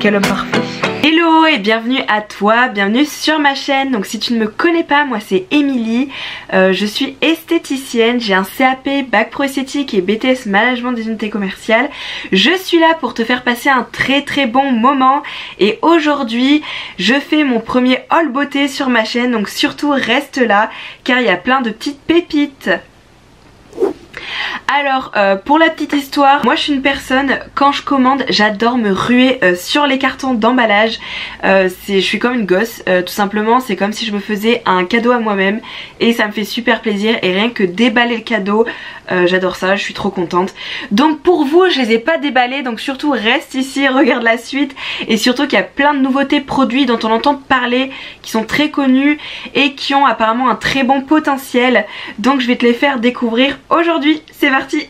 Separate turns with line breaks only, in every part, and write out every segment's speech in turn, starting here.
quel homme parfait. Hello et bienvenue à toi, bienvenue sur ma chaîne. Donc si tu ne me connais pas, moi c'est Émilie, je suis esthéticienne, j'ai un CAP, bac pro esthétique et BTS management des unités commerciales. Je suis là pour te faire passer un très bon moment et aujourd'hui je fais mon premier haul beauté sur ma chaîne, donc surtout reste là car il y a plein de petites pépites. Alors pour la petite histoire, moi je suis une personne, quand je commande j'adore me ruer sur les cartons d'emballage. Je suis comme une gosse, tout simplement c'est comme si je me faisais un cadeau à moi-même et ça me fait super plaisir et rien que déballer le cadeau, j'adore ça, je suis trop contente. Donc pour vous je les ai pas déballés, donc surtout reste ici, regarde la suite et surtout qu'il y a plein de nouveautés produits dont on entend parler, qui sont très connus et qui ont apparemment un très bon potentiel, donc je vais te les faire découvrir aujourd'hui. C'est parti!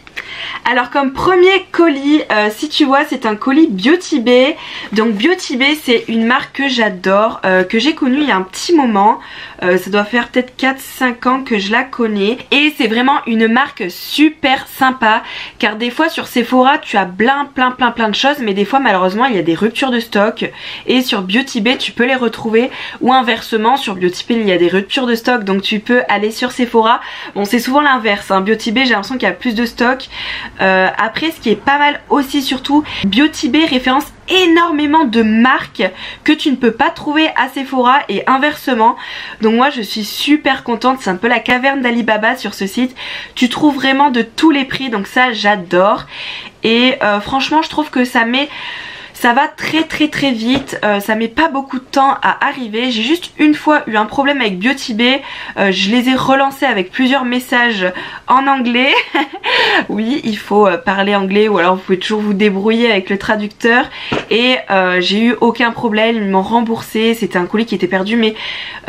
Alors comme premier colis, si tu vois, c'est un colis Beauty Bay. Donc Beauty Bay c'est une marque que j'adore, que j'ai connue il y a un petit moment. Ça doit faire peut-être 4-5 ans que je la connais. Et c'est vraiment une marque super sympa. Car des fois sur Sephora tu as plein de choses. Mais des fois malheureusement il y a des ruptures de stock. Et sur Beauty Bay tu peux les retrouver. Ou inversement sur Beauty Bay il y a des ruptures de stock. Donc tu peux aller sur Sephora. Bon c'est souvent l'inverse hein. Beauty Bay j'ai l'impression qu'il y a plus de stock. Après ce qui est pas mal aussi surtout, Beauty Bay référence énormément de marques que tu ne peux pas trouver à Sephora et inversement. Donc moi je suis super contente, c'est un peu la caverne d'Alibaba sur ce site. Tu trouves vraiment de tous les prix, donc ça j'adore. Et franchement je trouve que ça va très vite, ça met pas beaucoup de temps à arriver. J'ai juste une fois eu un problème avec Beauty Bay, je les ai relancés avec plusieurs messages en anglais. Oui, il faut parler anglais ou alors vous pouvez toujours vous débrouiller avec le traducteur. Et j'ai eu aucun problème, ils m'ont remboursé, c'était un colis qui était perdu mais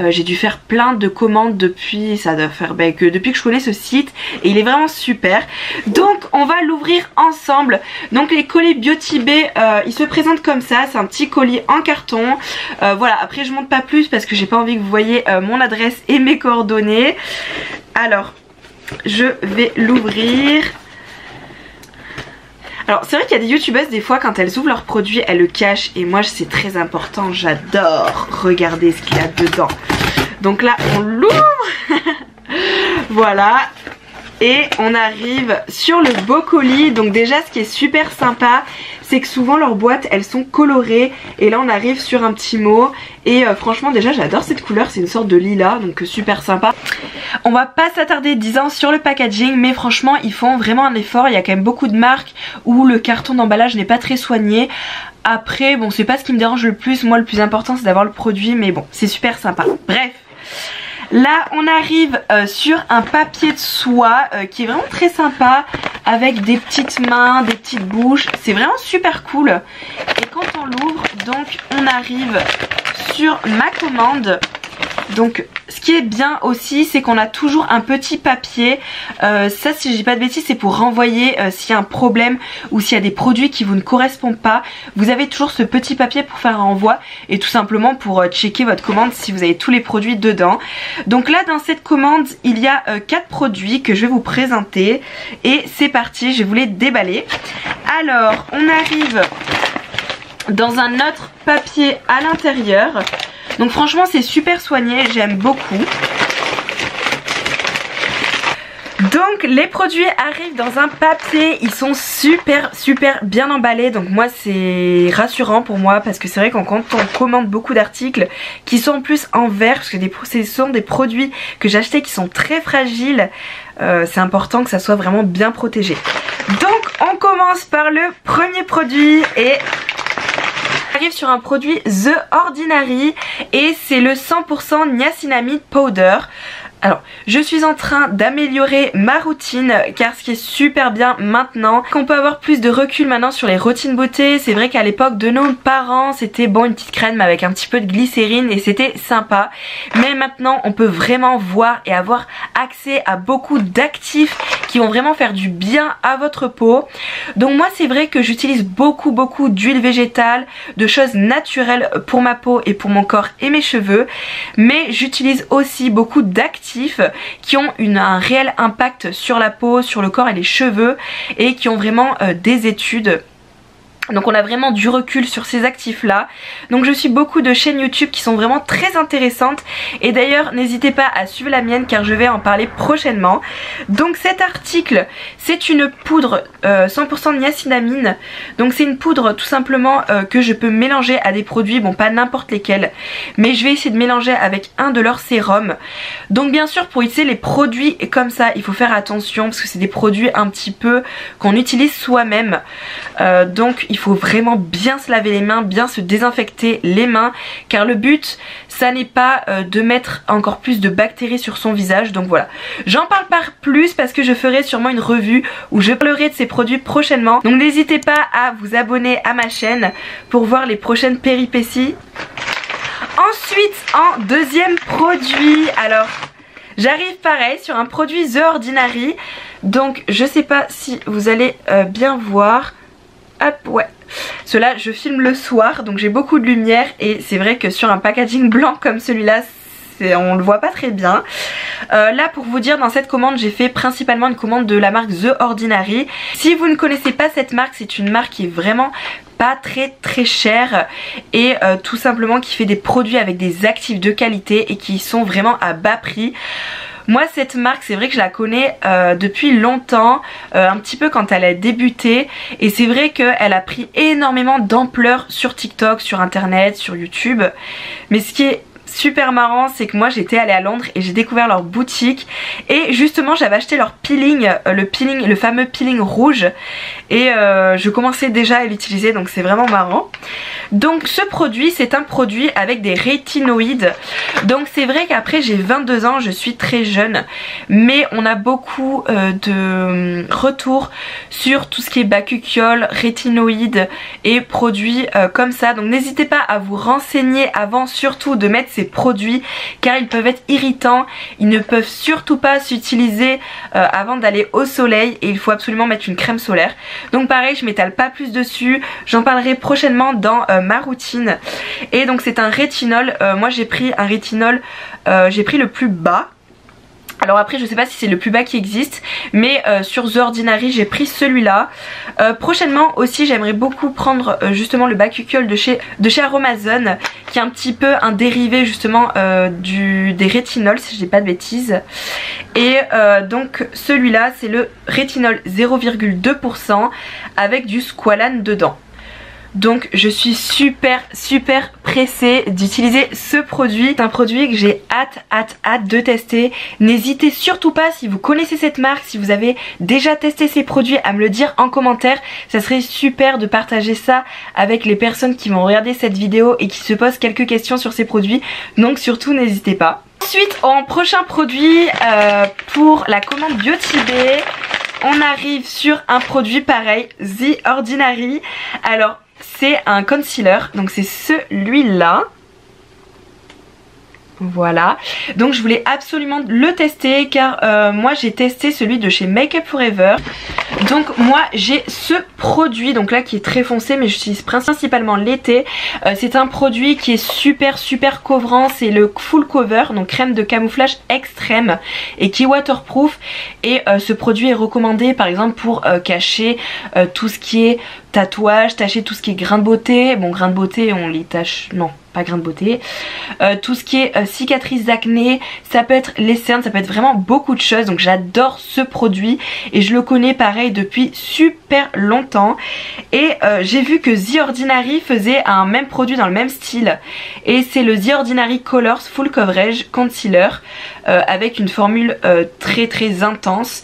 j'ai dû faire plein de commandes depuis, ça doit faire depuis que je connais ce site et il est vraiment super. Donc on va l'ouvrir ensemble. Donc les colis Beauty Bay, ils se présente comme ça, c'est un petit colis en carton. Voilà, après je monte pas plus parce que j'ai pas envie que vous voyez mon adresse et mes coordonnées. Alors je vais l'ouvrir. Alors c'est vrai qu'il y a des youtubeuses des fois quand elles ouvrent leurs produits elles le cachent et moi c'est très important, j'adore regarder ce qu'il y a dedans. Donc là on l'ouvre. Voilà. Et on arrive sur le beau colis. Donc déjà ce qui est super sympa c'est que souvent leurs boîtes elles sont colorées. Et là on arrive sur un petit mot. Et franchement déjà j'adore cette couleur, c'est une sorte de lilas, donc super sympa. On va pas s'attarder 10 ans sur le packaging, mais franchement ils font vraiment un effort. Il y a quand même beaucoup de marques où le carton d'emballage n'est pas très soigné. Après bon c'est pas ce qui me dérange le plus, moi le plus important c'est d'avoir le produit, mais bon c'est super sympa. Bref. Là on arrive sur un papier de soie qui est vraiment très sympa avec des petites mains, des petites bouches, c'est vraiment super cool. Et quand on l'ouvre donc on arrive sur ma commande. Donc ce qui est bien aussi c'est qu'on a toujours un petit papier, ça si je dis pas de bêtises c'est pour renvoyer s'il y a un problème ou s'il y a des produits qui vous ne correspondent pas. Vous avez toujours ce petit papier pour faire un renvoi et tout simplement pour checker votre commande si vous avez tous les produits dedans. Donc là dans cette commande il y a 4 produits que je vais vous présenter et c'est parti, je vais vous les déballer. Alors on arrive dans un autre papier à l'intérieur. Donc franchement c'est super soigné, j'aime beaucoup. Donc les produits arrivent dans un papier, ils sont super bien emballés. Donc moi c'est rassurant pour moi parce que c'est vrai que quand on commande beaucoup d'articles qui sont en plus en verre, parce que ce sont des produits que j'ai achetés qui sont très fragiles, c'est important que ça soit vraiment bien protégé. Donc on commence par le premier produit et arrive sur un produit The Ordinary et c'est le 100% niacinamide powder. Alors je suis en train d'améliorer ma routine car ce qui est super bien maintenant, qu'on peut avoir plus de recul maintenant sur les routines beauté. C'est vrai qu'à l'époque de nos parents c'était bon une petite crème avec un petit peu de glycérine et c'était sympa. Mais maintenant on peut vraiment voir et avoir accès à beaucoup d'actifs qui vont vraiment faire du bien à votre peau. Donc moi c'est vrai que j'utilise beaucoup d'huile végétale, de choses naturelles pour ma peau et pour mon corps et mes cheveux. Mais j'utilise aussi beaucoup d'actifs qui ont un réel impact sur la peau, sur le corps et les cheveux et qui ont vraiment des études Donc on a vraiment du recul sur ces actifs là. Donc je suis beaucoup de chaînes YouTube qui sont vraiment très intéressantes. Et d'ailleurs n'hésitez pas à suivre la mienne car je vais en parler prochainement. Donc cet article c'est une poudre 100% niacinamide. Donc c'est une poudre tout simplement que je peux mélanger à des produits, bon pas n'importe lesquels, mais je vais essayer de mélanger avec un de leurs sérums. Donc bien sûr pour utiliser les produits comme ça il faut faire attention parce que c'est des produits un petit peu qu'on utilise soi-même. Donc il faut vraiment bien se laver les mains, bien se désinfecter les mains car le but ça n'est pas de mettre encore plus de bactéries sur son visage. Donc voilà, j'en parle pas plus parce que je ferai sûrement une revue où je parlerai de ces produits prochainement. Donc n'hésitez pas à vous abonner à ma chaîne pour voir les prochaines péripéties. Ensuite en deuxième produit, alors j'arrive pareil sur un produit The Ordinary. Donc je sais pas si vous allez bien voir. Hop, ouais. Cela je filme le soir donc j'ai beaucoup de lumière et c'est vrai que sur un packaging blanc comme celui-là on le voit pas très bien. Là pour vous dire, dans cette commande j'ai fait principalement une commande de la marque The Ordinary. Si vous ne connaissez pas cette marque, c'est une marque qui est vraiment pas très chère et tout simplement qui fait des produits avec des actifs de qualité et qui sont vraiment à bas prix. Moi cette marque c'est vrai que je la connais depuis longtemps, un petit peu quand elle a débuté, et c'est vrai qu'elle a pris énormément d'ampleur sur TikTok, sur internet, sur YouTube. Mais ce qui est super marrant c'est que moi j'étais allée à Londres et j'ai découvert leur boutique et justement j'avais acheté leur peeling, le fameux peeling rouge, et je commençais déjà à l'utiliser donc c'est vraiment marrant. Donc ce produit c'est un produit avec des rétinoïdes. Donc c'est vrai qu'après j'ai 22 ans, je suis très jeune, mais on a beaucoup de retours sur tout ce qui est bakuchiol, rétinoïdes et produits comme ça. Donc n'hésitez pas à vous renseigner avant surtout de mettre ces produits car ils peuvent être irritants, ils ne peuvent surtout pas s'utiliser avant d'aller au soleil et il faut absolument mettre une crème solaire. Donc pareil je m'étale pas plus dessus, j'en parlerai prochainement dans ma routine. Et donc c'est un rétinol, moi j'ai pris un rétinol, j'ai pris le plus bas. Alors après je sais pas si c'est le plus bas qui existe, mais sur The Ordinary j'ai pris celui-là. Prochainement aussi j'aimerais beaucoup prendre justement le bakuchiol de chez Aromazone, qui est un petit peu un dérivé justement des rétinols si je dis pas de bêtises. Et donc celui-là c'est le rétinol 0,2% avec du squalane dedans. Donc je suis super pressée d'utiliser ce produit. C'est un produit que j'ai hâte de tester. N'hésitez surtout pas, si vous connaissez cette marque, si vous avez déjà testé ces produits, à me le dire en commentaire. Ça serait super de partager ça avec les personnes qui vont regarder cette vidéo et qui se posent quelques questions sur ces produits. Donc surtout n'hésitez pas. Ensuite en prochain produit pour la commande Biotibé, on arrive sur un produit pareil, The Ordinary. Alors c'est un concealer, donc c'est celui-là. Voilà, donc je voulais absolument le tester car moi j'ai testé celui de chez Make Up For Ever. Donc moi j'ai ce produit donc là qui est très foncé mais j'utilise principalement l'été. C'est un produit qui est super couvrant, c'est le full cover, donc crème de camouflage extrême et qui est waterproof. Et ce produit est recommandé par exemple pour cacher tout ce qui est tatouage, tacher tout ce qui est grain de beauté. Bon, grain de beauté on les tâche, non pas grain de beauté, tout ce qui est cicatrices d'acné, ça peut être les cernes, ça peut être vraiment beaucoup de choses. Donc j'adore ce produit et je le connais pareil depuis super longtemps. Et j'ai vu que The Ordinary faisait un même produit dans le même style et c'est le The Ordinary Colors Full Coverage Concealer avec une formule très intense.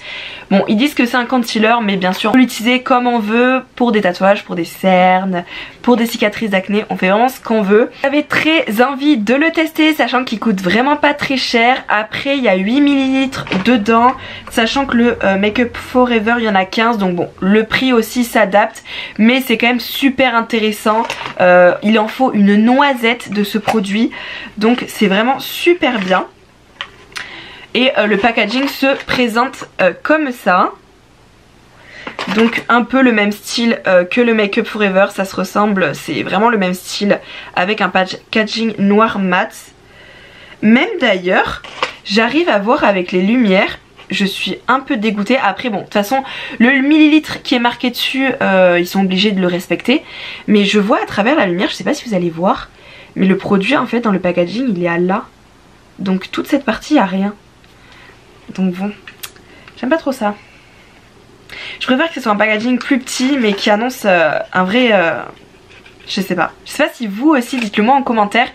Bon, ils disent que c'est un concealer mais bien sûr on peut l'utiliser comme on veut, pour des tatouages, pour des cernes, pour des cicatrices d'acné, on fait vraiment ce qu'on veut. J'avais très envie de le tester sachant qu'il coûte vraiment pas très cher. Après il y a 8 ml dedans, sachant que le Make Up For Ever il y en a 15, donc bon le prix aussi s'adapte, mais c'est quand même super intéressant. Il en faut une noisette de ce produit, donc c'est vraiment super bien. Et le packaging se présente comme ça. Donc un peu le même style que le Make Up For Ever, ça se ressemble, c'est vraiment le même style avec un packaging noir mat. Même d'ailleurs, j'arrive à voir avec les lumières je suis un peu dégoûtée. Après bon, de toute façon le millilitre qui est marqué dessus, ils sont obligés de le respecter. Mais je vois à travers la lumière, je sais pas si vous allez voir, mais le produit en fait dans le packaging il est à là. Donc toute cette partie, il n'y a rien. Donc bon, j'aime pas trop ça. Je préfère que ce soit un packaging plus petit mais qui annonce un vrai... je sais pas si vous aussi, dites-le moi en commentaire.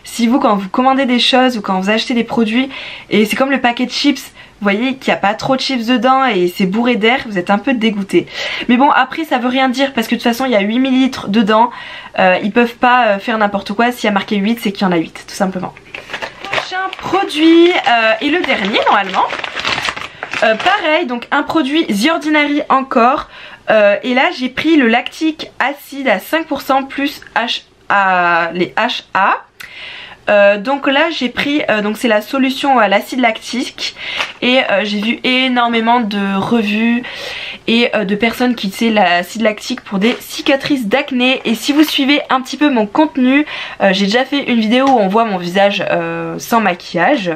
Si vous, quand vous commandez des choses ou quand vous achetez des produits et c'est comme le paquet de chips, vous voyez qu'il n'y a pas trop de chips dedans et c'est bourré d'air, vous êtes un peu dégoûté. Mais bon, après ça veut rien dire parce que de toute façon il y a 8 ml dedans. Ils peuvent pas faire n'importe quoi. S'il y a marqué 8, c'est qu'il y en a 8 tout simplement. Prochain produit et le dernier normalement. Pareil, donc un produit The Ordinary encore. Et là j'ai pris le lactique acide à 5% plus les HA. Donc là j'ai pris, donc c'est la solution à l'acide lactique. Et j'ai vu énormément de revues et de personnes qui utilisaient l'acide lactique pour des cicatrices d'acné. Et si vous suivez un petit peu mon contenu, j'ai déjà fait une vidéo où on voit mon visage sans maquillage.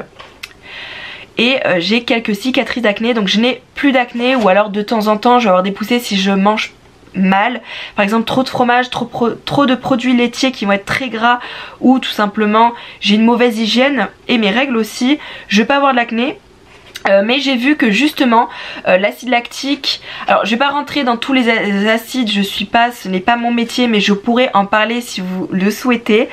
Et j'ai quelques cicatrices d'acné, donc je n'ai plus d'acné, ou alors de temps en temps je vais avoir des poussées si je mange mal, par exemple trop de fromage, trop de produits laitiers qui vont être très gras, ou tout simplement j'ai une mauvaise hygiène et mes règles aussi, je vais pas avoir de l'acné. Mais j'ai vu que justement l'acide lactique, alors je vais pas rentrer dans tous les acides, ce n'est pas mon métier, mais je pourrais en parler si vous le souhaitez.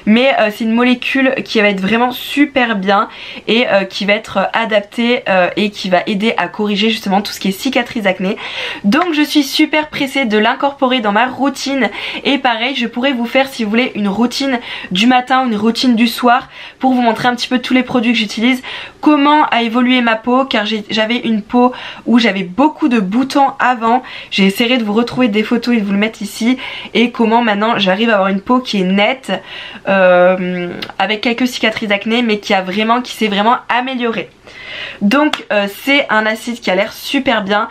Mais c'est une molécule qui va être vraiment super bien et qui va être adaptée et qui va aider à corriger justement tout ce qui est cicatrices d'acné. Donc je suis super pressée de l'incorporer dans ma routine. Et pareil, je pourrais vous faire, si vous voulez, une routine du matin ou une routine du soir pour vous montrer un petit peu tous les produits que j'utilise, comment a évolué ma peau, car j'avais une peau où j'avais beaucoup de boutons avant. J'ai essayé de vous retrouver des photos et de vous le mettre ici, et comment maintenant j'arrive à avoir une peau qui est nette, avec quelques cicatrices d'acné, mais qui s'est vraiment améliorée. Donc c'est un acide qui a l'air super bien.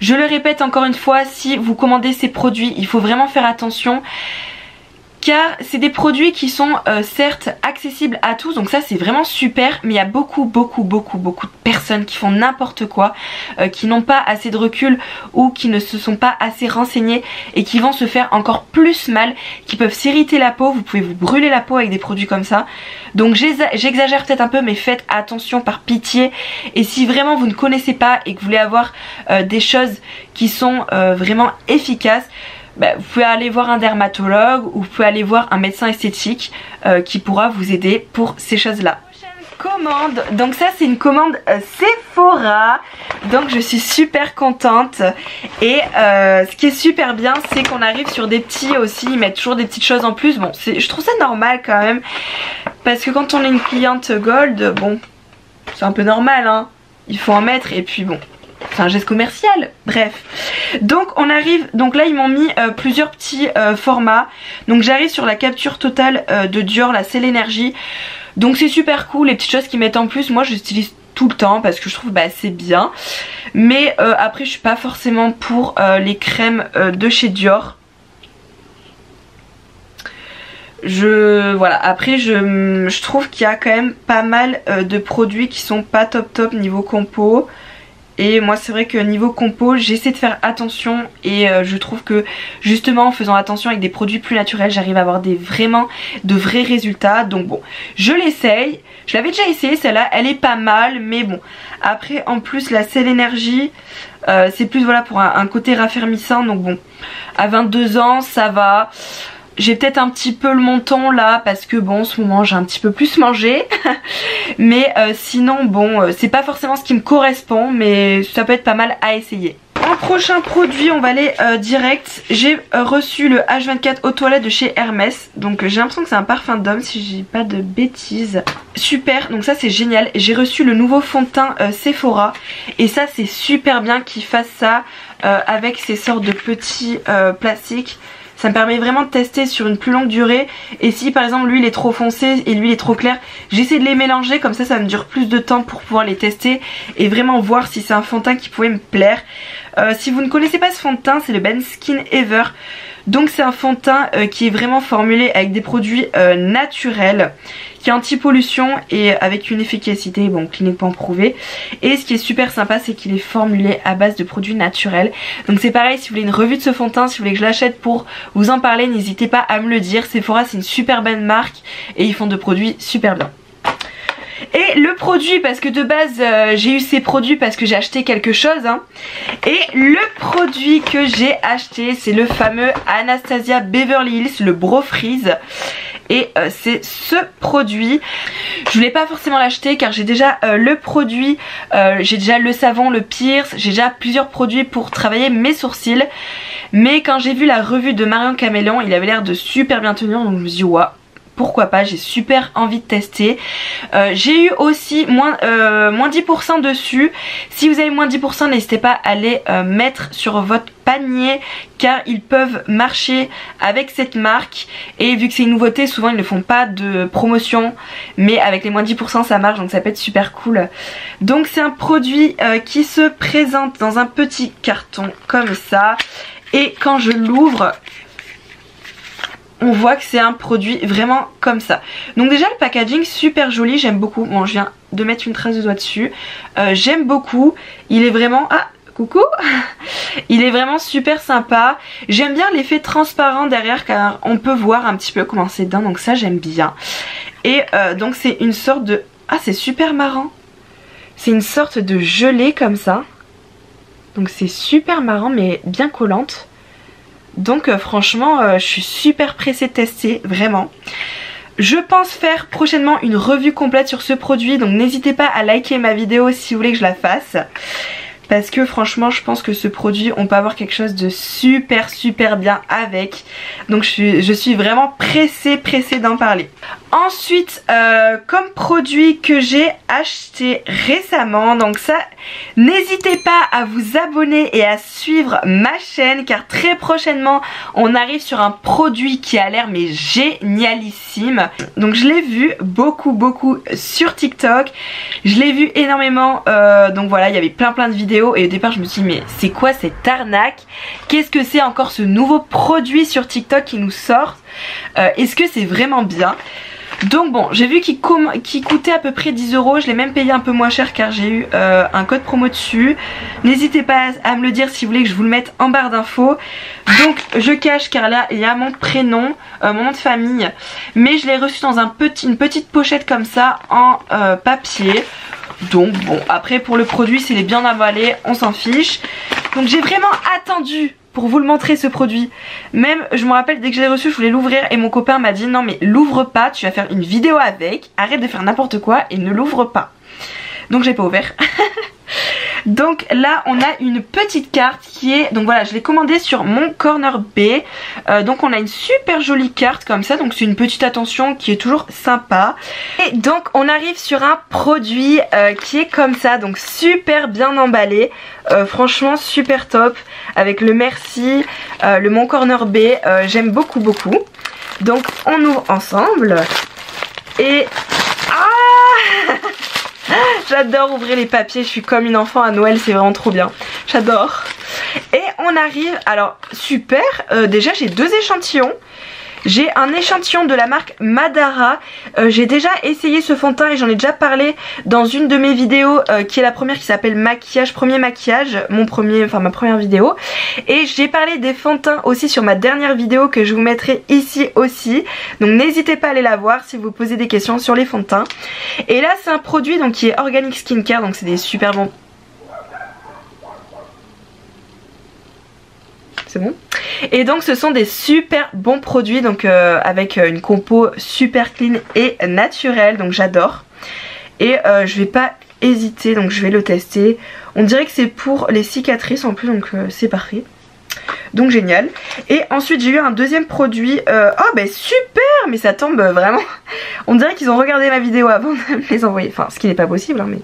Je le répète encore une fois, si vous commandez ces produits, il faut vraiment faire attention, car c'est des produits qui sont certes accessibles à tous, donc ça c'est vraiment super, mais il y a beaucoup de personnes qui font n'importe quoi, qui n'ont pas assez de recul ou qui ne se sont pas assez renseignées et qui vont se faire encore plus mal, qui peuvent s'irriter la peau. Vous pouvez vous brûler la peau avec des produits comme ça. Donc j'exagère peut-être un peu, mais faites attention par pitié. Et si vraiment vous ne connaissez pas et que vous voulez avoir des choses qui sont vraiment efficaces, vous pouvez aller voir un dermatologue ou vous pouvez aller voir un médecin esthétique qui pourra vous aider pour ces choses là. Commande, donc ça c'est une commande Sephora, donc je suis super contente. Et ce qui est super bien, c'est qu'on arrive sur des petits aussi, ils mettent toujours des petites choses en plus. Bon, je trouve ça normal quand même, parce que quand on est une cliente gold, bon, c'est un peu normal hein, il faut en mettre. Et puis bon, c'est un geste commercial, bref. Donc on arrive, donc là ils m'ont mis plusieurs petits formats. Donc j'arrive sur la capture totale de Dior, la Cell Energy. Donc c'est super cool, les petites choses qu'ils mettent en plus, moi j'utilise tout le temps parce que je trouve c'est bien. Mais après je suis pas forcément pour les crèmes de chez Dior. Voilà, après je trouve qu'il y a quand même pas mal de produits qui sont pas top niveau compo. Et moi c'est vrai que niveau compo j'essaie de faire attention, et je trouve que justement en faisant attention avec des produits plus naturels, j'arrive à avoir vraiment de vrais résultats. Donc bon, je l'essaye, je l'avais déjà essayé celle-là, elle est pas mal, mais bon. Après en plus la Cell Energy, c'est plus voilà pour un côté raffermissant, donc bon, à 22 ans ça va. J'ai peut-être un petit peu le menton là parce que bon en ce moment j'ai un petit peu plus mangé. Mais sinon bon c'est pas forcément ce qui me correspond, mais ça peut être pas mal à essayer. En prochain produit on va aller direct. J'ai reçu le H24 eau toilette de chez Hermès. Donc j'ai l'impression que c'est un parfum d'homme si je dis pas de bêtises. Super, donc ça c'est génial. J'ai reçu le nouveau fond de teint Sephora. Et ça c'est super bien qu'ils fassent ça avec ces sortes de petits plastiques. Ça me permet vraiment de tester sur une plus longue durée. Et si par exemple lui il est trop foncé et lui il est trop clair, j'essaie de les mélanger, comme ça me dure plus de temps pour pouvoir les tester et vraiment voir si c'est un fond de teint qui pouvait me plaire. Si vous ne connaissez pas ce fond de teint, c'est le Ben Skin Ever. Donc c'est un fond de teint qui est vraiment formulé avec des produits naturels, qui est anti-pollution et avec une efficacité bon cliniquement prouvée. Et ce qui est super sympa, c'est qu'il est formulé à base de produits naturels. Donc c'est pareil, si vous voulez une revue de ce fond de teint, si vous voulez que je l'achète pour vous en parler, n'hésitez pas à me le dire. Sephora c'est une super belle marque et ils font de produits super bien. Et le produit, parce que de base j'ai eu ces produits parce que j'ai acheté quelque chose hein. Et le produit que j'ai acheté, c'est le fameux Anastasia Beverly Hills, le Brow Freeze. Et c'est ce produit. Je voulais pas forcément l'acheter car j'ai déjà le produit, j'ai déjà le savon, le pierce, j'ai déjà plusieurs produits pour travailler mes sourcils. Mais quand j'ai vu la revue de Marion Caméléon, il avait l'air de super bien tenir, donc je me suis dit ouais, pourquoi pas, j'ai super envie de tester. J'ai eu aussi moins 10% dessus. Si vous avez moins 10%, n'hésitez pas à les mettre sur votre panier car ils peuvent marcher avec cette marque. Et vu que c'est une nouveauté, souvent ils ne font pas de promotion, mais avec les moins 10% ça marche, donc ça peut être super cool. Donc c'est un produit qui se présente dans un petit carton comme ça. Et quand je l'ouvre, on voit que c'est un produit vraiment comme ça. Donc déjà le packaging super joli, j'aime beaucoup. Bon, je viens de mettre une trace de doigt dessus. J'aime beaucoup. Il est vraiment... Ah, coucou. Il est vraiment super sympa. J'aime bien l'effet transparent derrière car on peut voir un petit peu comment c'est dedans. Donc ça j'aime bien. Et donc c'est une sorte de... Ah, c'est super marrant. C'est une sorte de gelée comme ça. Donc c'est super marrant mais bien collante. Donc franchement je suis super pressée de tester, vraiment. Je pense faire prochainement une revue complète sur ce produit, donc n'hésitez pas à liker ma vidéo si vous voulez que je la fasse. Parce que franchement je pense que ce produit on peut avoir quelque chose de super bien avec. Donc je suis vraiment pressée d'en parler. Ensuite comme produit que j'ai acheté récemment, donc ça n'hésitez pas à vous abonner et à suivre ma chaîne car très prochainement on arrive sur un produit qui a l'air mais génialissime. Donc je l'ai vu beaucoup sur TikTok, je l'ai vu énormément donc voilà, il y avait plein de vidéos et au départ je me suis dit mais c'est quoi cette arnaque? Qu'est-ce que c'est encore ce nouveau produit sur TikTok qui nous sort? Est-ce que c'est vraiment bien? Donc bon, j'ai vu qu'il coûtait à peu près 10 €. Je l'ai même payé un peu moins cher car j'ai eu un code promo dessus. N'hésitez pas à me le dire si vous voulez que je vous le mette en barre d'infos. Donc je cache car là il y a mon prénom, mon nom de famille. Mais je l'ai reçu dans une petite pochette comme ça en papier. Donc bon, après pour le produit s'il est bien avalé, on s'en fiche. Donc j'ai vraiment attendu pour vous le montrer ce produit. Même je me rappelle dès que je l'ai reçu je voulais l'ouvrir et mon copain m'a dit non mais l'ouvre pas, tu vas faire une vidéo avec, arrête de faire n'importe quoi et ne l'ouvre pas. Donc j'ai pas ouvert. Donc là on a une petite carte qui est, donc voilà je l'ai commandée sur mon corner B. Donc on a une super jolie carte comme ça, donc c'est une petite attention qui est toujours sympa. Et donc on arrive sur un produit qui est comme ça, donc super bien emballé. Franchement super top, avec le merci, le mon corner B, j'aime beaucoup. Donc on ouvre ensemble. Et... Ah j'adore ouvrir les papiers, je suis comme une enfant à Noël, c'est vraiment trop bien. J'adore. Et on arrive, alors super, déjà j'ai 2 échantillons. J'ai un échantillon de la marque Madara. J'ai déjà essayé ce fond de teint et j'en ai déjà parlé dans une de mes vidéos qui est la première, qui s'appelle maquillage, premier maquillage, ma première vidéo. Et j'ai parlé des fonds de teint aussi sur ma dernière vidéo que je vous mettrai ici aussi. Donc n'hésitez pas à aller la voir si vous posez des questions sur les fonds de teint. Et là c'est un produit donc qui est Organic Skincare, donc c'est des super bons. C'est bon. Et donc ce sont des super bons produits, donc avec une compo super clean et naturelle, donc j'adore. Et je vais pas hésiter, donc je vais le tester. On dirait que c'est pour les cicatrices en plus, donc c'est parfait. Donc génial. Et ensuite j'ai eu un deuxième produit. Oh bah super, mais ça tombe vraiment. On dirait qu'ils ont regardé ma vidéo avant de me les envoyer. Enfin ce qui n'est pas possible hein, mais...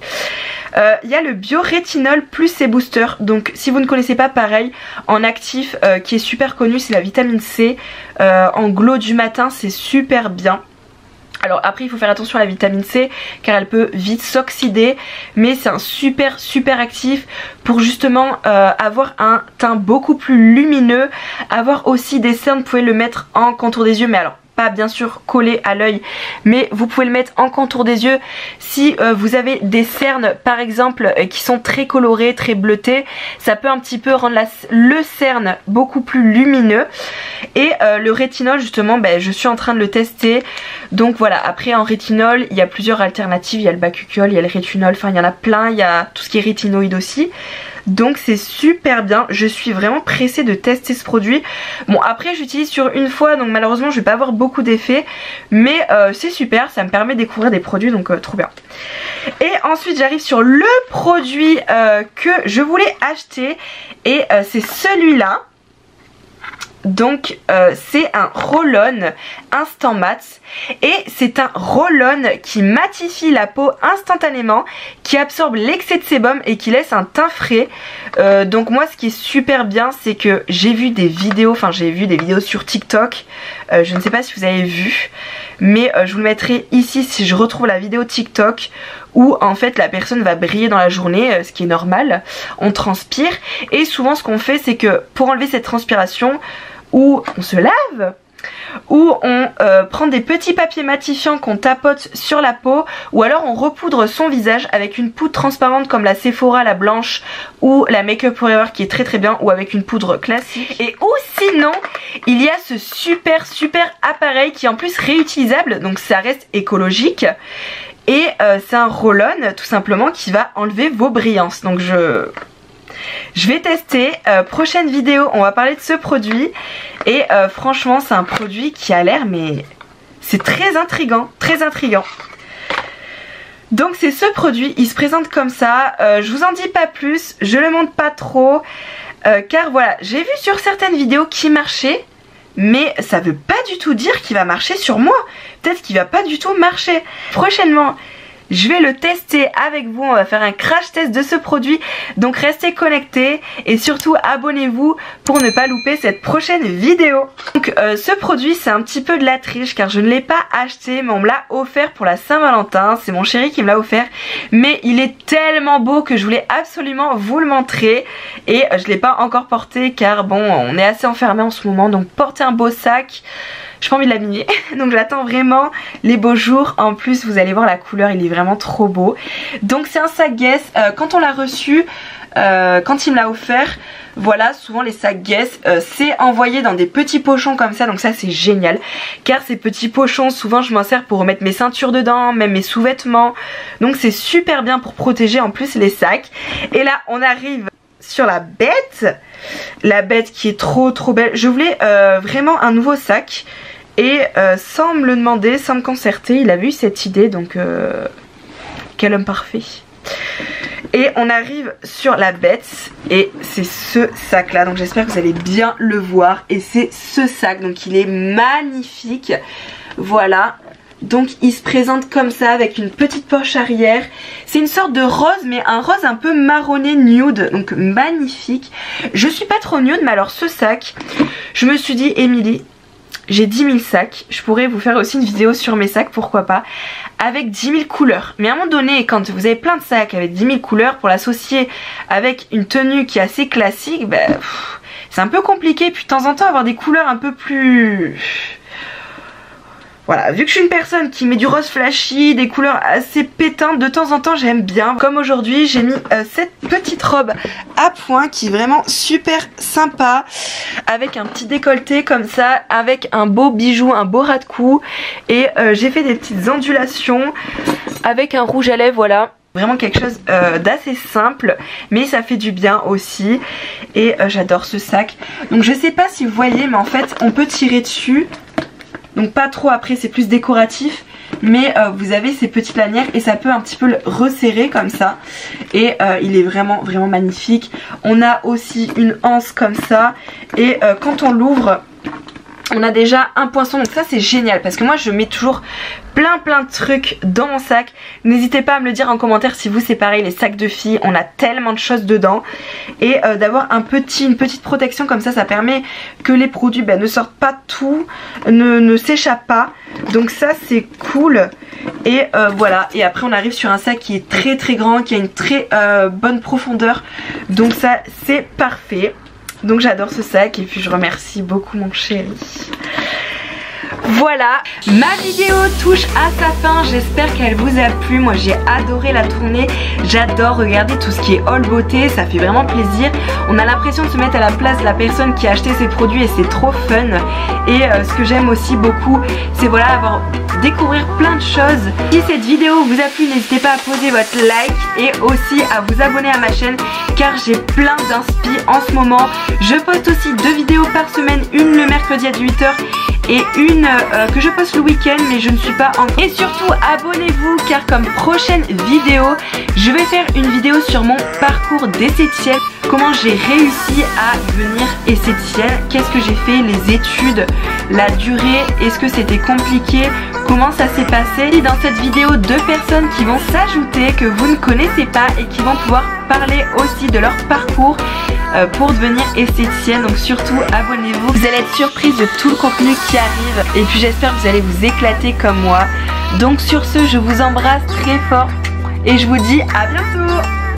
Il y a le Biorétinol plus ses boosters. Donc si vous ne connaissez pas, pareil, en actif qui est super connu, c'est la vitamine C. En glow du matin, c'est super bien. Alors après il faut faire attention à la vitamine C car elle peut vite s'oxyder, mais c'est un super actif pour justement avoir un teint beaucoup plus lumineux, avoir aussi des cernes. Vous pouvez le mettre en contour des yeux, mais alors pas bien sûr collé à l'œil, mais vous pouvez le mettre en contour des yeux si vous avez des cernes par exemple qui sont très colorées, très bleutées. Ça peut un petit peu rendre le cerne beaucoup plus lumineux. Et le rétinol justement, je suis en train de le tester. Donc voilà, après en rétinol il y a plusieurs alternatives, il y a le bakuchiol, il y a le rétinol, enfin il y en a plein, il y a tout ce qui est rétinoïde aussi. Donc c'est super bien, je suis vraiment pressée de tester ce produit. Bon après j'utilise sur une fois, donc malheureusement je vais pas avoir beaucoup d'effets, mais c'est super, ça me permet de découvrir des produits, donc trop bien. Et ensuite j'arrive sur le produit que je voulais acheter, et c'est celui-là. Donc c'est un roll-on instant mat, et c'est un roll-on qui matifie la peau instantanément, qui absorbe l'excès de sébum et qui laisse un teint frais. Donc moi ce qui est super bien, c'est que j'ai vu des vidéos, sur TikTok, je ne sais pas si vous avez vu, mais je vous le mettrai ici si je retrouve la vidéo TikTok, où en fait la personne va briller dans la journée, ce qui est normal, on transpire, et souvent ce qu'on fait c'est que pour enlever cette transpiration, ou on se lave, ou on prend des petits papiers matifiants qu'on tapote sur la peau, ou alors on repoudre son visage avec une poudre transparente comme la Sephora, la blanche, ou la Make Up Forever qui est très bien, ou avec une poudre classique. Et ou sinon il y a ce super appareil qui est en plus réutilisable, donc ça reste écologique. Et c'est un roll-on tout simplement qui va enlever vos brillances. Donc je vais tester, prochaine vidéo on va parler de ce produit. Et franchement c'est un produit qui a l'air, mais c'est très intriguant, Donc c'est ce produit, il se présente comme ça, je vous en dis pas plus, je le montre pas trop, car voilà, j'ai vu sur certaines vidéos qui marchaient, mais ça veut pas du tout dire qu'il va marcher sur moi. Peut-être qu'il va pas du tout marcher. Prochainement je vais le tester avec vous, on va faire un crash test de ce produit, donc restez connectés et surtout abonnez-vous pour ne pas louper cette prochaine vidéo. Donc ce produit c'est un petit peu de la triche car je ne l'ai pas acheté, mais on me l'a offert pour la Saint-Valentin, c'est mon chéri qui me l'a offert, mais il est tellement beau que je voulais absolument vous le montrer, et je ne l'ai pas encore porté car bon on est assez enfermé en ce moment, donc porter un beau sac, j'ai pas envie de l'abîmer, donc j'attends vraiment les beaux jours. En plus vous allez voir la couleur, il est vraiment trop beau. Donc c'est un sac Guess, quand on l'a reçu, quand il me l'a offert, voilà, souvent les sacs Guess c'est envoyé dans des petits pochons comme ça, donc ça c'est génial, car ces petits pochons souvent je m'en sers pour remettre mes ceintures dedans, même mes sous-vêtements, donc c'est super bien pour protéger en plus les sacs. Et là on arrive sur la bête qui est trop belle. Je voulais vraiment un nouveau sac, et sans me le demander, sans me concerter, il avait eu cette idée, donc quel homme parfait. Et on arrive sur la bête, et c'est ce sac là, donc j'espère que vous allez bien le voir, et c'est ce sac, donc il est magnifique, voilà. Donc il se présente comme ça avec une petite poche arrière. C'est une sorte de rose, mais un rose un peu marronné nude, donc magnifique. Je suis pas trop nude, mais alors ce sac, je me suis dit, Émilie, j'ai 10 000 sacs, je pourrais vous faire aussi une vidéo sur mes sacs, pourquoi pas, avec 10 000 couleurs. Mais à un moment donné, quand vous avez plein de sacs avec 10 000 couleurs, pour l'associer avec une tenue qui est assez classique, c'est un peu compliqué. Puis de temps en temps avoir des couleurs un peu plus... Voilà, vu que je suis une personne qui met du rose flashy, des couleurs assez pétantes, de temps en temps j'aime bien. Comme aujourd'hui j'ai mis cette petite robe à pois qui est vraiment super sympa, avec un petit décolleté comme ça, avec un beau bijou, un beau ras de cou, et j'ai fait des petites ondulations avec un rouge à lèvres, voilà. Vraiment quelque chose d'assez simple, mais ça fait du bien aussi, et j'adore ce sac. Donc je sais pas si vous voyez, mais en fait on peut tirer dessus. Donc pas trop, après c'est plus décoratif, mais vous avez ces petites lanières et ça peut un petit peu le resserrer comme ça. Et il est vraiment magnifique. On a aussi une anse comme ça, et quand on l'ouvre, on a déjà un poinçon, donc ça c'est génial parce que moi je mets toujours plein de trucs dans mon sac. N'hésitez pas à me le dire en commentaire si vous c'est pareil, les sacs de filles, on a tellement de choses dedans. Et d'avoir une petite protection comme ça, ça permet que les produits ne sortent pas tout, ne s'échappent pas. Donc ça c'est cool. Et voilà, et après on arrive sur un sac qui est très très grand, qui a une très bonne profondeur. Donc ça c'est parfait. Donc j'adore ce sac et puis je remercie beaucoup mon chéri. Voilà, ma vidéo touche à sa fin, j'espère qu'elle vous a plu. Moi j'ai adoré la tournée, j'adore regarder tout ce qui est haul beauté, ça fait vraiment plaisir. On a l'impression de se mettre à la place de la personne qui a acheté ses produits et c'est trop fun. Et ce que j'aime aussi beaucoup, c'est voilà, découvrir plein de choses. Si cette vidéo vous a plu, n'hésitez pas à poser votre like et aussi à vous abonner à ma chaîne car j'ai plein d'inspi en ce moment. Je poste aussi 2 vidéos par semaine, une le mercredi à 18 h et une que je poste le week-end, mais je ne suis pas en... Et surtout abonnez-vous car comme prochaine vidéo je vais faire une vidéo sur mon parcours d'esthéticienne, comment j'ai réussi à devenir esthéticienne, qu'est-ce que j'ai fait, les études, la durée, est-ce que c'était compliqué, comment ça s'est passé. Et dans cette vidéo 2 personnes qui vont s'ajouter que vous ne connaissez pas et qui vont pouvoir parler aussi de leur parcours pour devenir esthéticienne. Donc surtout abonnez-vous, vous allez être surprise de tout le contenu qui arrive et puis j'espère que vous allez vous éclater comme moi. Donc sur ce je vous embrasse très fort et je vous dis à bientôt.